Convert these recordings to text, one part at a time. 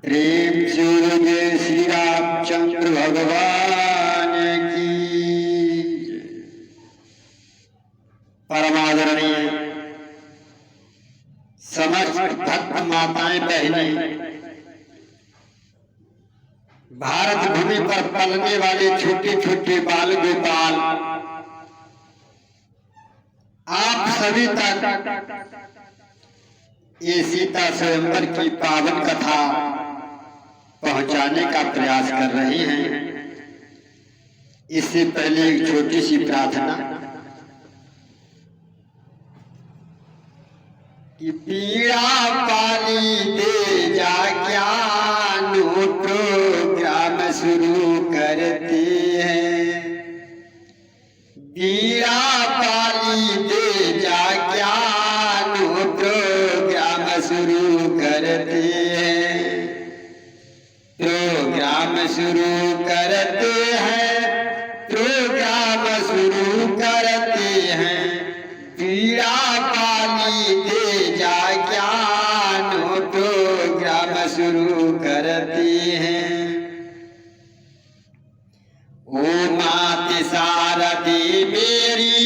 प्रेम सूरज श्री रामचंद्र भगवान की। परमादरणीय समस्त भक्त माताएं बहनें, भारत भूमि पर पलने वाले छोटे छोटे बाल गोपाल, आप सभी तक ये सीता स्वयंवर की पावन कथा पहुंचाने का प्रयास कर रहे हैं। इससे पहले एक छोटी सी प्रार्थना कि पीड़ा पाली दे जा ज्ञान प्रोग्राम शुरू करते हैं। पीड़ा पाली दे जा ज्ञान प्रोग्राम शुरू करते हैं। प्रोग्राम शुरू करते हैं, प्रोग्राम शुरू करते हैं। पीड़ा पाली दे जा ज्ञान प्रोग्राम शुरू करते हैं। ओ माते शारदी मेरी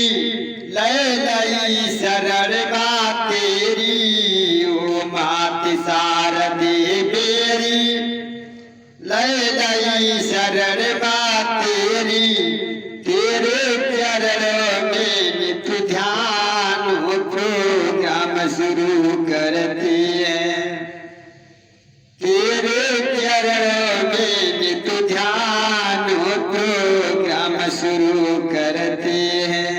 लय लई शरण माँ तेरी। ओ माते शारदी मेरी लय लई शरण माँ तेरी। तेरे चरणों में नित्य ध्यान हो प्रोग्राम शुरू करते हैं। तेरे चरणों में नित्य ध्यान हो प्रोग्राम शुरू करते हैं।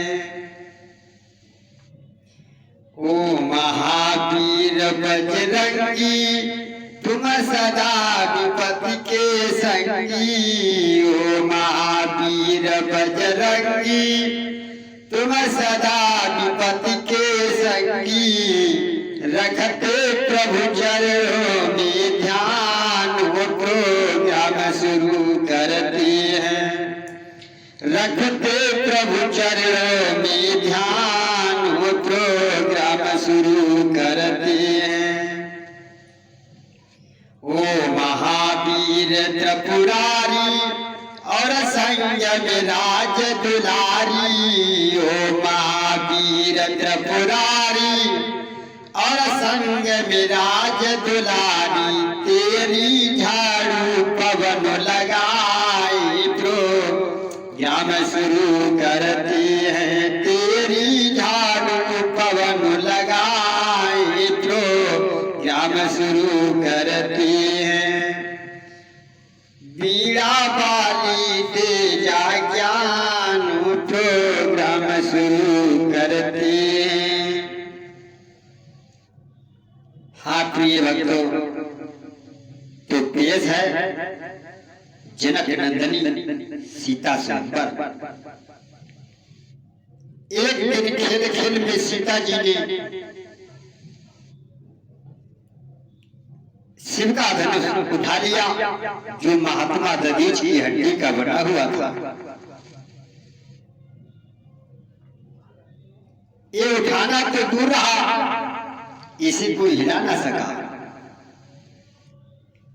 ओ महावीर बजरंगी तुम सदा विपत्ति के संगी। ओ महावीर बजरंगी तुम सदा विपत्ति के संगी। रखते प्रभु चरणों में ध्यान वो प्रोग्राम शुरू करते हैं। रखते प्रभु चरणों में ध्यान वो प्रोग्राम शुरू करते हैं। ओ महावीर त्रिपुरारी और संयम राज दुलारी। ओ महावीर त्रिपुरारी और संयम राज दुलारी। तेरी झाड़ू पवन लगाई प्रोग्राम शुरू करते हैं। तेरी झाड़ू पवन लगाई प्रोग्राम शुरू करते हैं। बीड़ा बाली दे जा ज्ञान प्रोग्राम शुरू करते हैं। हाँ प्रिय भक्तों, तो पेश है जनक नंदनी सीता स्वयंवर। एक दिन खेल खेल में सीता जी ने शिव का धनुष उठा लिया, जो महात्मा दधीच की हड्डी का बना हुआ था। ये उठाना तो दूर रहा, इसी को हिला ना सका।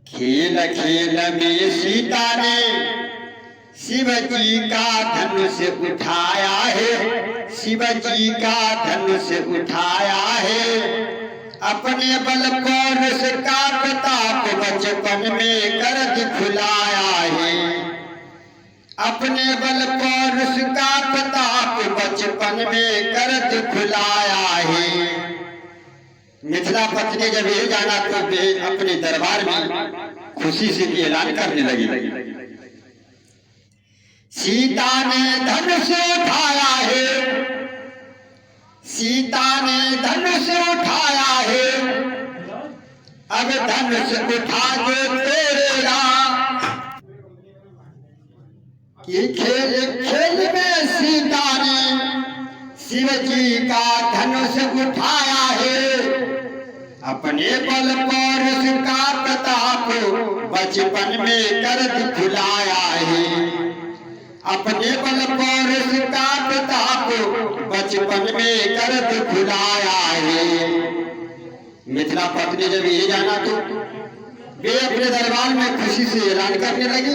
खेल खेल में सीता ने शिव जी का धनुष उठाया है। शिव जी का धनुष उठाया है। अपने बल पौरुष का प्रताप बचपन में कर दिखलाया है। अपने बल पौरुष का प्रताप बचपन में कर दिखलाया है। मिथिला पत्नी जब ये जाना तो वे अपने दरबार में खुशी से ऐलान करने लगी। सीता ने धनुष उठाया है। सीता ने धनुष उठाया है। अब धनुष उठा दो तेरे राम। कि खेल खेल में सीता ने शिव जी का धनुष उठाया है। अपने बल पौरुष का प्रताप बचपन में कर दिखलाया है। अपने बल पौरुष का प्रताप बचपन में कर दिखलाया है। मिथिला पत्नी जब ये जाना तो वे अपने दरबार में खुशी से ऐलान करने लगे,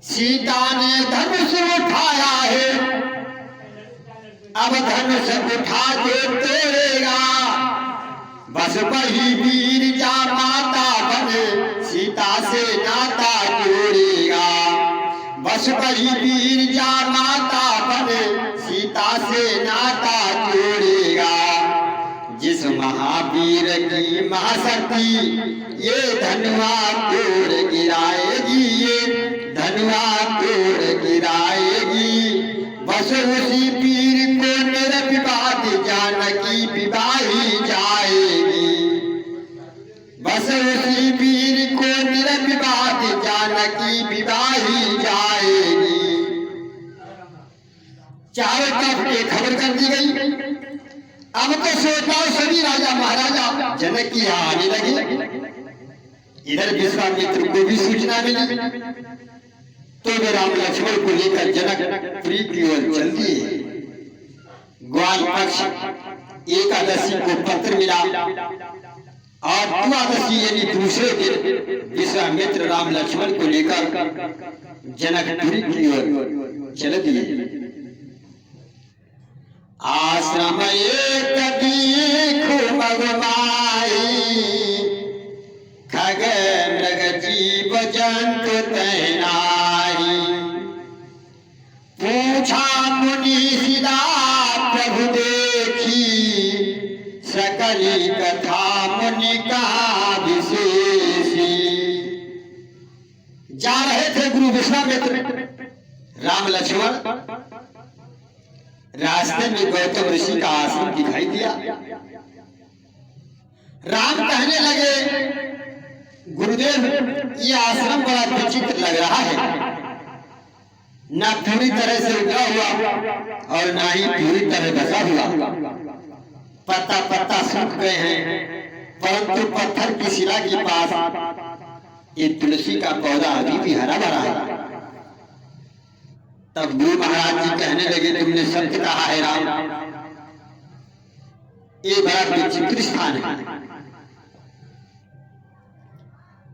सीता ने धनुष उठाया है, अब धनुष उठा के तोड़ेगा, बस वही वीर जा माता बने सीता से नाता जोड़ेगा, बस वही वीर जा माता बने सीता से नाता जोड़ेगा। जिस महावीर की महाशक्ति ये धनुआ तोड़ गिराएगी, ये धनुआ तोड़ गिराएगी, बस उसी वीर को निर्विवाद जानकी विवाही जाएगी, बस उसी वीर को निर्विवाद जानकी विवाही जाएगी। चारों तरफ एक खबर कर दी गई। अब तो श्रोताओं सभी राजा महाराजा जनक की यहाँ आने लगे। इधर विश्वामित्र को भी सूचना मिली, तो वे राम लक्ष्मण को लेकर जनकपुरी की ओर चल दिए। ग्वाल पक्ष एकादशी को पत्र मिला और द्वादशी यानी दूसरे दिन विश्वामित्र राम लक्ष्मण को लेकर जनकपुरी की ओर चल दिए। आश्रम एक दीखु मगमाई, खग मृग जीव जंतु तैनाई, पूछा मुनि सिदा प्रभु देखी, सकली कथा मुनि का विशेषी। जा रहे थे गुरु विश्वामित्र राम लक्ष्मण, रास्ते में गौतम ऋषि का आश्रम दिखाई दिया। राम कहने लगे, गुरुदेव ये आश्रम बड़ा विचित्र लग रहा है, न पूरी तरह से उगा हुआ और न ही पूरी तरह बसा हुआ, पत्ता पत्ता सूख गए हैं, परंतु पत्थर की शिला के पास ये तुलसी का पौधा अभी भी हरा भरा है। तब गुरु महाराज जी कहने लगे, तुमने सत्य कहा है राम, ये बड़ा विचित्र स्थान है।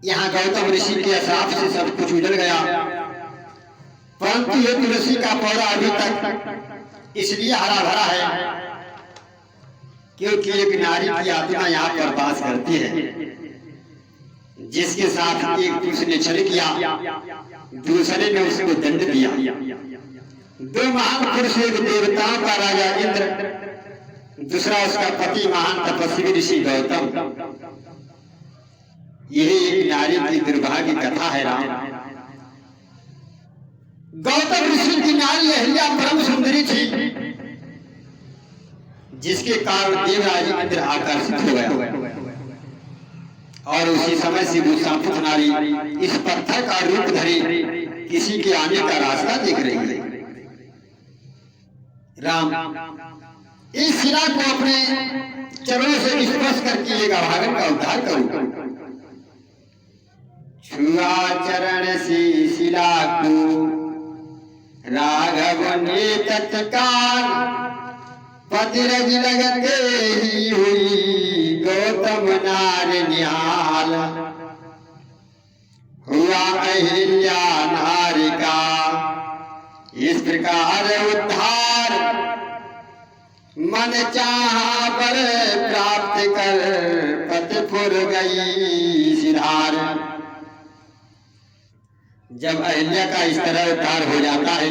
यहाँ गौतम ऋषि के हिसाब से सब कुछ उजड़ गया, परंतु ये तुलसी का पौधा अभी तक इसलिए हरा भरा है क्योंकि एक नारी की आत्मा यहाँ पर वास करती है, जिसके साथ एक पुरुष ने छल किया, दूसरे ने उसको दंड दिया। दो महान पुरुष, एक देवताओं का राजा इंद्र, दूसरा उसका पति महान तपस्वी ऋषि गौतम। यही एक नारी की दुर्भाग्य कथा है राम। गौतम ऋषि की नारी अहिल्या परम सुंदरी थी, जिसके कारण देवराज इंद्र आकर्षित हो गया और उसी समय से वो सांपुत नारी इस पत्थर का रूप धरे किसी के आने का रास्ता देख रही है। राम इस शिला को अपने चरणों से स्पर्श करके एक अभागन का उद्धार करो। छुआ चरण से शिला को राघव ने तत्काल, पतिरज लगते ही हुई गौतम नार निहाल, हुआ अहिल्या नारी का इस प्रकार उद्धार, मन चाहा पर प्राप्त कर पतपुर गई सिधार। जब अहिल्या का इस तरह उद्धार हो जाता है,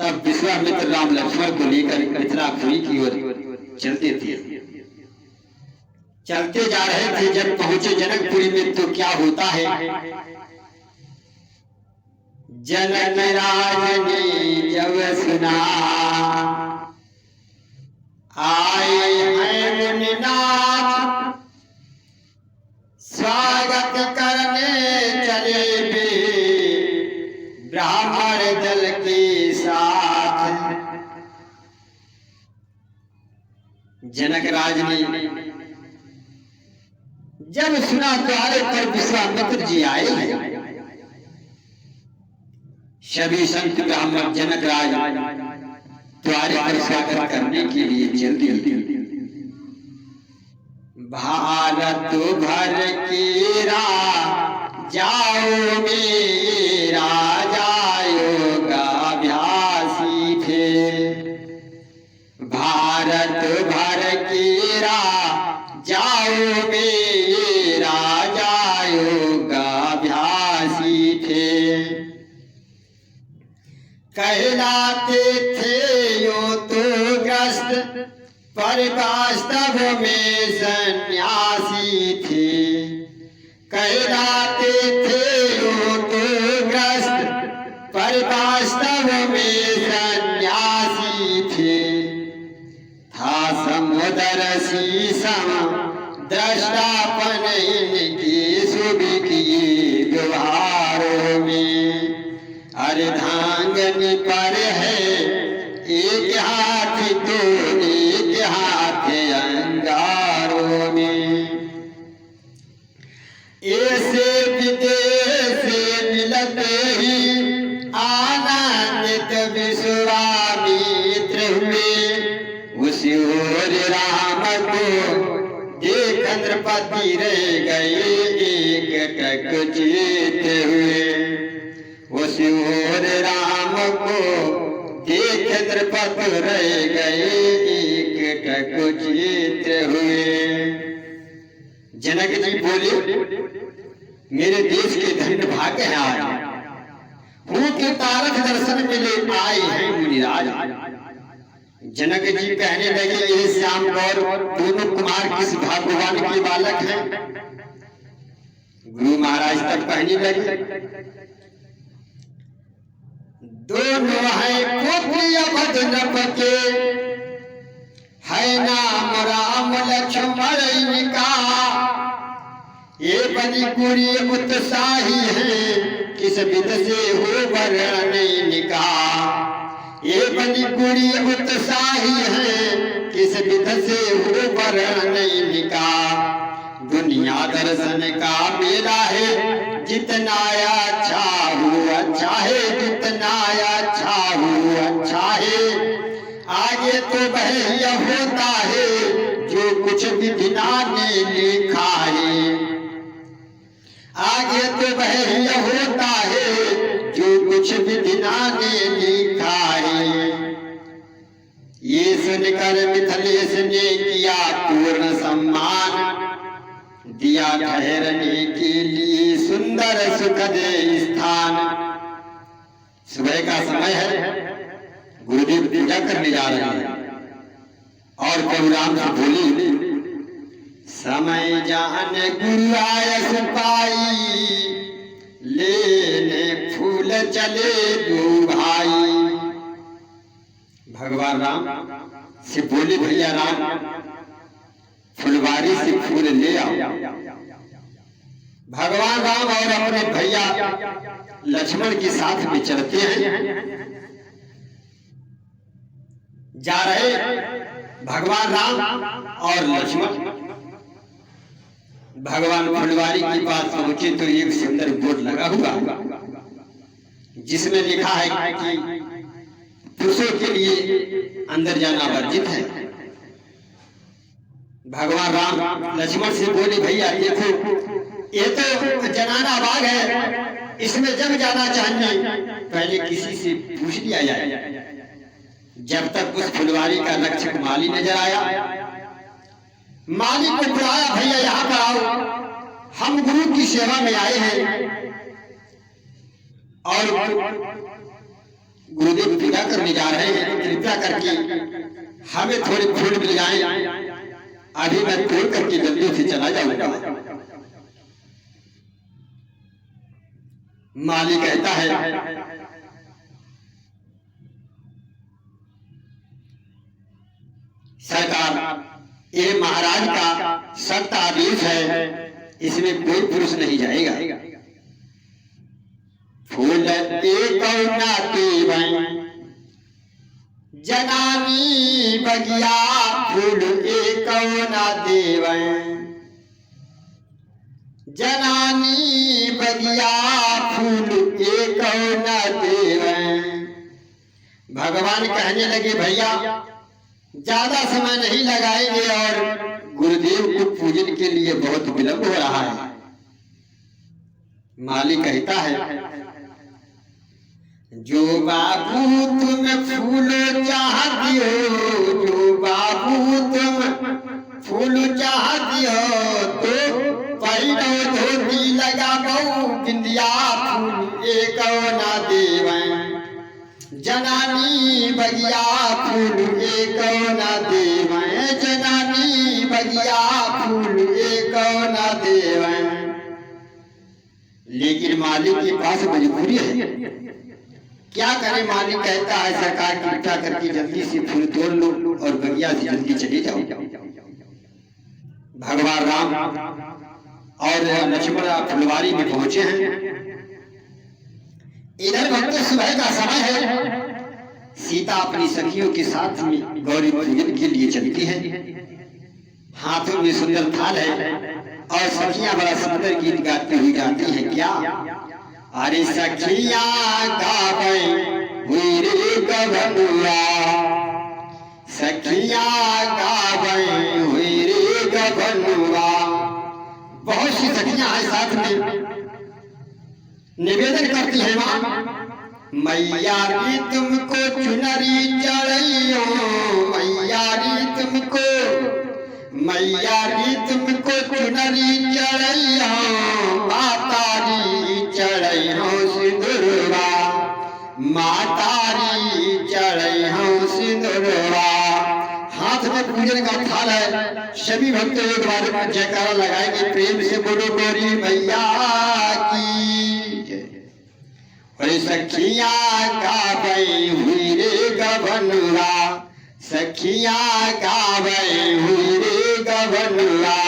तब विश्वामित्र राम लक्ष्मण को लेकर मिथिलापुरी की ओर चलते थे। चलते जा रहे थे, जब पहुंचे जनकपुरी में तो क्या होता है, जनक राज ने जब सुना आए हैं मुनिनाथ, स्वागत करने चले वे ब्राह्मण दल के साथ। जनक राज ने जब सुना द्वारे पर विश्वामित्र जी आए हैं, सभी संत ब्राह्मण जनक राज द्वारे पर स्वागत करने के लिए चल दिए। भारत भर के जाओ मेरा योगाभ्यासी थे। भारत भर के जाओ मेरा योगाभ्यासी थे। कहलाते थे यो तो ग्रस्त पर वास्तव में सन्यासी थे। कहलाते थे यो तो ग्रस्त पर वास्तव में सन्यासी थे। था समुद्र शीशम दृष्टापन इनकी सुबह की व्यवहारों में। अर्धांगनी पर है एक हाथ तो एक हाथ अंगारों में। ऐसे विदेश मिलते ही आनंदित विश्वामित्र हुए। उसी ओर राम को देख नृपति रह गए एकटक जीते हुए। उसी ओर राम को देख नृपति रह गए एकटक जीते हुए। जनक जी बोले, मेरे देश के धन्य भाग्य हैं आज, हूँ के तारक दर्शन मिले आए हैं मुनिराज। जनक जी कहने लगे, ये श्याम गौर दोनों कुमार किस भगवान के बालक हैं? गुरु महाराज तक कहने लगे, दोनों है पुत्र अवध नभ के, है नाम राम लक्ष्मण इनका। ये बनी कुरी उत्साही है, किस विध से हो वर्णन इनका। ये बनी कुरी उत्साही है, किस विध से हो वर्णन इनका। दुनिया दर्शन का मेला है, जितना अच्छा हो अच्छा है, जितना अच्छा हो अच्छा है। आगे तो वह होता है जो कुछ विधिना ने लिखा है। आगे तो वह होता है जो कुछ विधिना ने लिखा है। ये सुनकर मिथिलेश ने किया पूर्ण सम्मान, दिया ठहरने के लिए सुंदर सुखद स्थान। सुबह का समय है, गुरुदेव पूजा करने जा रहे हैं और प्रभुराम से बोली, समय जान गुरु आयस पाई, लेने फूल चले दो भाई। भगवान राम से बोले, भैया राम फुलवारी से फूल ले आओ। भगवान राम और अपने भैया लक्ष्मण के साथ में चलते हैं। जा रहे भगवान राम और लक्ष्मण। भगवान फुलवारी के पास पहुंचे तो एक सुंदर बोर्ड लगा हुआ जिसमें लिखा है कि पुरुषों के लिए अंदर जाना वर्जित है। भगवान राम लक्ष्मण से बोले, भैया देखो ये तो जनाना बाग है, इसमें जब जाना चाहिए पहले किसी से पूछ लिया जाए। जब तक उस फुलवारी का रक्षक माली नजर आया, माली को बुलाया, भैया यहाँ पर आओ, हम गुरु की सेवा में आए हैं और गुरुदेव पूजा करने जा रहे हैं, कृपया करके हमें थोड़े फूल मिल जाएं, अभी मैं तोड़ करके जल्दी से चला जाऊंगा। माली कहता है, सरकार ये महाराज का सख्त आदेश है, इसमें कोई पुरुष नहीं जाएगा। फूल एक जनानी बगिया, फूल एक देवै। जनानी बगिया, फूल एक देवै। भगवान कहने लगे, भैया ज्यादा समय नहीं लगाएंगे और गुरुदेव को पूजन के लिए बहुत विलंब हो रहा है। माली कहता है, जो बाबू तुम फूल चाहती हो, जो बाबू तुम फूल चाहती हो, तो पहिरो धोती लगाबो बिंदिया फूल एक ना देवैं, जनानी बगिया फूल एक ना देवैं, जनानी बगिया फूल एक ना देवैं। लेकिन मालिक के पास मजबूरी है, क्या करे? मालिक कहता है, सरकार कृपा करके जल्दी से फूल तोड़ लो और बगिया से जल्दी चले जाओ। भगवान राम और लक्ष्मण फुलवारी में पहुंचे हैं। इधर वक्त सुबह का समय है। सीता अपनी सखियों के साथ में गौरी पूजन के लिए चलती है। हाथों में सुंदर थाल है और सखियां बड़ा सुंदर गीत गाती हुई जाती हैं। क्या? अरे सखियां गावे हुई रे गबनुआ, सखियां गावे हुई रे गबनुआ। बहुत सी सखियां हैं साथ में, निवेदन करती है मां, मैया री तुमको चुनरी चढ़ियो, मैया री तुमको, मैया री तुमको चुनरी चढ़ियो, माता री चढ़ियो सिंदूरवा, माता री चढ़ियो सिंदूरवा। हाथ में पूजन का थाल है। सभी भक्त एक बार जयकारा लगाएंगे, प्रेम से बोलो गौरी मैया की जय। अरे सखियां गावे हुई रे गबनुआ, सखियां गावे हुई रे गबनुआ।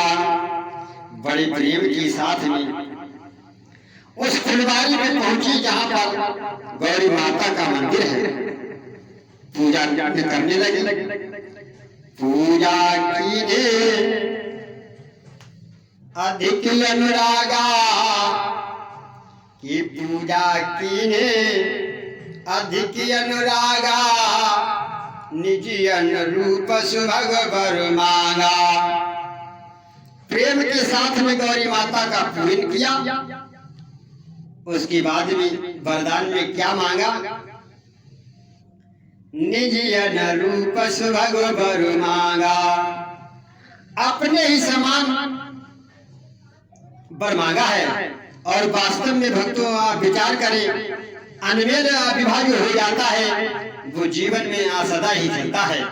बड़े प्रेम के साथ में उस फुलवारी में पहुंची जहां पर गौरी माता का मंदिर है। पूजा करने लगी। पूजा कीने अधिक अनुरागा, कि पूजा कीने अधिक अनुरागा, निज अनुरूप सुभग वर मांगा। प्रेम के साथ में गौरी माता का पूजन किया। उसके बाद में वरदान में क्या मांगा? निज अनुरूप सुभग वर मांगा। अपने ही समान वर मांगा है। और वास्तव में भक्तों आप विचार करें, अनमेल विभाग हो जाता है, वो जीवन में सदा ही चलता है।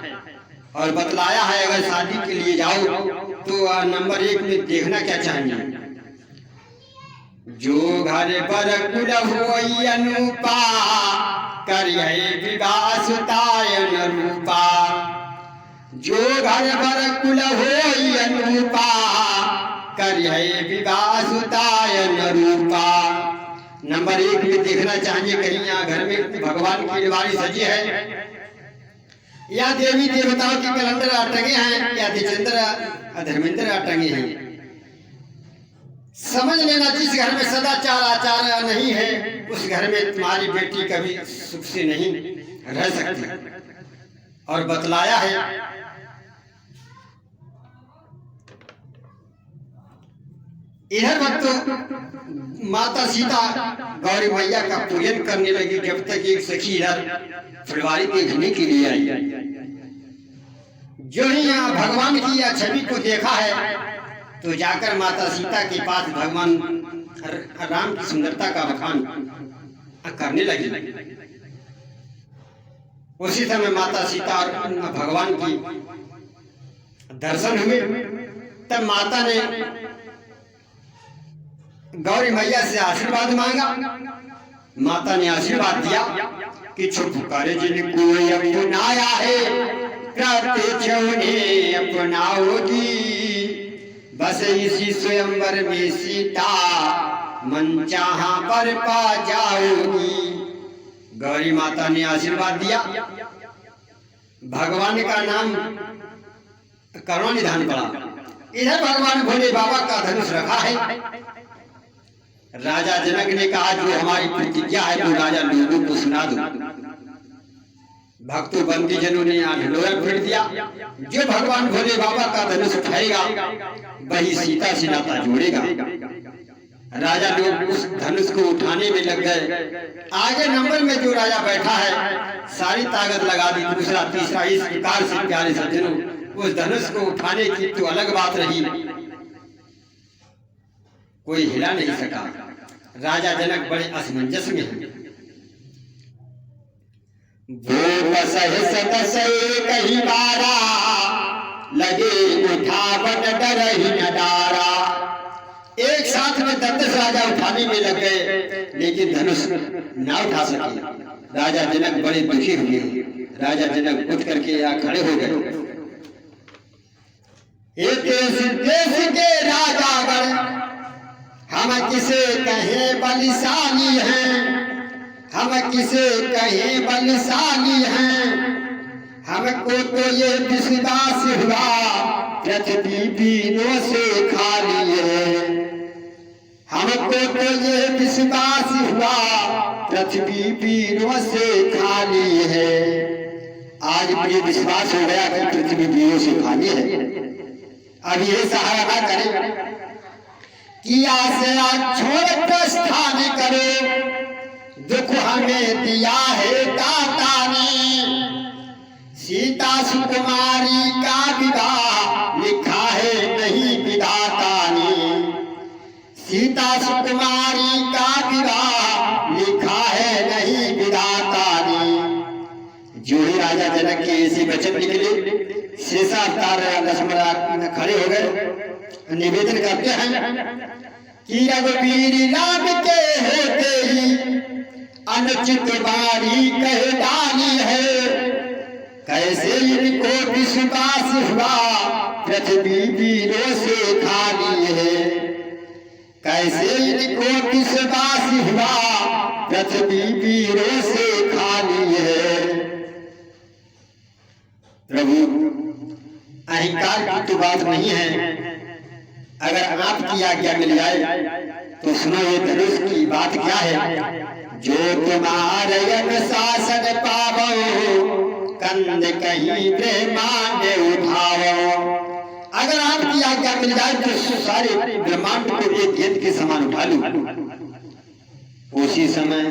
और बतलाया है, अगर शादी के लिए जाओ तो नंबर 1 में देखना क्या चाहिए? जो घर पर कुल होई अनुपा, करिए विवाह सुतायन रूपा। जो घर पर कुल होई अनुपा, करिए विवाह सुतायन रूपा। नंबर 1 में देखना चाहिए, कहीं यहाँ घर में भगवान की अलमारी सजी है, या देवी देवताओं के कैलेंडर टंगे हैं, या दिचंद्र धर्मेंद्र टंगे हैं। समझ लेना, जिस घर में सदाचार आचार नहीं है, उस घर में तुम्हारी बेटी कभी सुख से नहीं रह सकती। और बतलाया है, इधर वक्त माता सीता गौरी मैया का पूजन करने लगी, जब तक एक सखी इधर फुलवारी देखने के लिए आई। जो ही यहाँ भगवान की या छवि को देखा है, तो जाकर माता सीता के पास भगवान राम की सुंदरता का बखान करने लगी। उसी समय माता सीता और भगवान की दर्शन हुए। तब माता ने गौरी मैया से आशीर्वाद मांगा। माता ने आशीर्वाद दिया कि छुप पुकारे जिन कोई अपनाया है, प्रत्यक्ष उन्हें अपनाओगी। बस इसी स्वयंवर में सीता मन चाहा पर पा जाओगी। गौरी माता ने आशीर्वाद दिया। भगवान का नाम करुणा निधान पड़ा। इधर भगवान भोले बाबा का धनुष रखा है। राजा जनक ने कहा, जो हमारी प्रतिज्ञा है वो राजा लोगों को सुना दो। भक्तों बंदी जनों ने यहाँ ढिंढोरा पीट दिया। जो भगवान भोले बाबा का धनुष उठाएगा वही सीता से नाता जोड़ेगा। राजा लोग उस धनुष को उठाने में लग गए। आगे नंबर में जो राजा बैठा है सारी ताकत लगा दी, दूसरा तीसरा, इस प्रकार से प्यारे सज्जनों उस धनुष को उठाने की तो अलग बात रही, कोई हिला नहीं सका। राजा जनक बड़े असमंजस में हैं। कहीं बारा लगे उठावन डरहि न डारा। एक साथ में 10 राजा उठाने में लग गए लेकिन धनुष ना उठा सके। राजा जनक बड़े दुखी हुए। राजा जनक उठ करके यहाँ खड़े हो गए। देश के राजागण हम किसे कहे बलशाली हैं, हम किसे कहे बलशाली हैं। हमको तो ये विश्वास हुआ पृथ्वी बीनों से खाली है। हमको तो ये विश्वास हुआ पृथ्वी बीनों से खाली है। आज मुझे विश्वास हो गया कि पृथ्वी बीनों से खाली है। अब ये सहारा करें किया से छोड़ प्रस्थान करो, दुख हमें दिया है दाता ने। सीता सुकुमारी का विवाह लिखा है नहीं विधाता ने। सीता सुकुमारी का विवाह लिखा है नहीं विधाता ने। जो ही राजा जनक के ऐसे वचन निकले, शेषा अवतार लक्ष्मण खड़े हो गए, निवेदन करते हैं कि रघुवीर राम के होते ही अनुचित बारी कह डाली है। कैसे इनको विश्वास हुआ पृथ्वी बीनों से खाली है। कैसे इनको विश्वास हुआ पृथ्वी बीनों से खाली है। प्रभु अहंकार की तो बात नहीं है, अगर आपकी आज्ञा मिल जाए तो सुनो ये धनुष की बात क्या है। जो तुम्हारे अनुशासन पावो कंद कहीं ब्रह्मांड उठाओ। अगर आपकी आज्ञा मिल जाए तो सारे ब्रह्मांड को एक गेंद के समान उठा लूं। उसी समय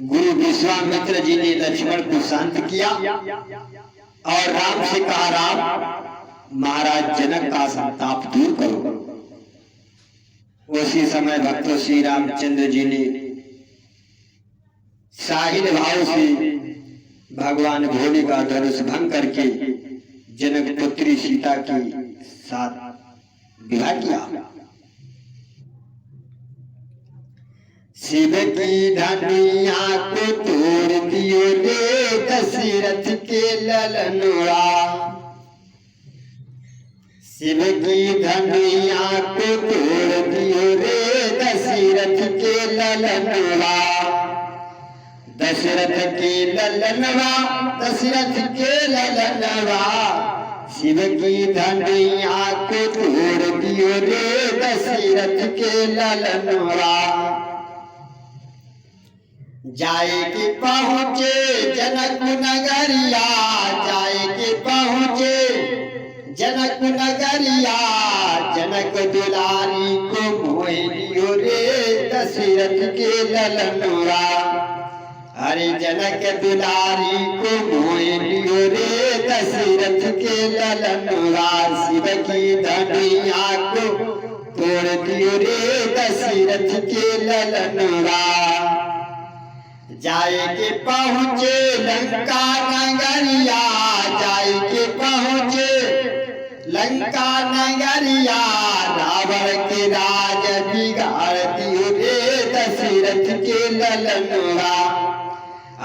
गुरु विश्वामित्र जी ने लक्ष्मण को शांत किया और राम से कहा, राम महाराज जनक का संताप दूर करो। उसी समय भक्तों श्री रामचंद्र जी ने साहिल भाव से भगवान भोले का धनुष भंग करके जनक पुत्री सीता के साथ विवाह किया। शिव की धनिया को तोड़ दियो रे दशरथ के ललनुआ। शिव की धनिया को तोड़ दियो रे दशरथ के ललनुआ। दशरथ के ललनवा, दशरथ के ललनवा। शिव की धनिया को तोड़ दियो रे दशरथ के ललनवा। जाए के पहुँचे जनक नगरिया, जाए के पहुँचे जनक नगरिया। जनक दुलारी को मोह लियो रे दशरथ के ललनवा। अरे जनक दुलारी को मोह लियो रे दशरथ के ललनवा। शिव की धनिया को तोड़ दियो रे दशरथ के ललनवा। जाए के पहुँचे लंका नगरिया, जाए के पहुँचे लंका नगरिया। रावण के राज बिगाड़ दियो रे दशरथ के ललनवा।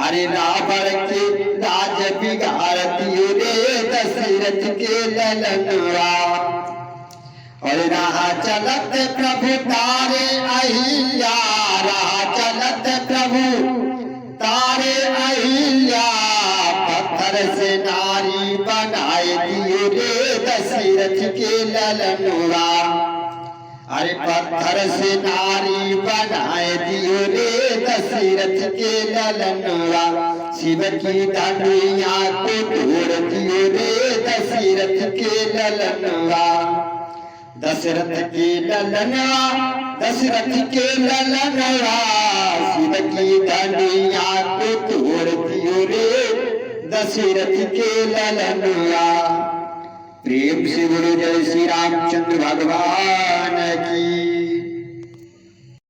अरे रावण के राज बिगाड़ दियो रे दशरथ के ललनवा। और राह चलत प्रभु तारे अहिल्या, राह चलत प्रभु तारे अहिल्या। पत्थर से नारी बनाए दियो रे दशरथ के ललनवा। अरे पत्थर से नारी बनाए दियो रे दशरथ के ललनवा। शिव की धनिया को तोड़ दियो रे दशरथ के ललनवा, दशरथ के ललनवा, दशरथ के ललनवा, शिव की धनिया को तोड़ दियो रे दशरथ के ललनवा। प्रेम से बोलो जय श्री रामचंद्र भगवान।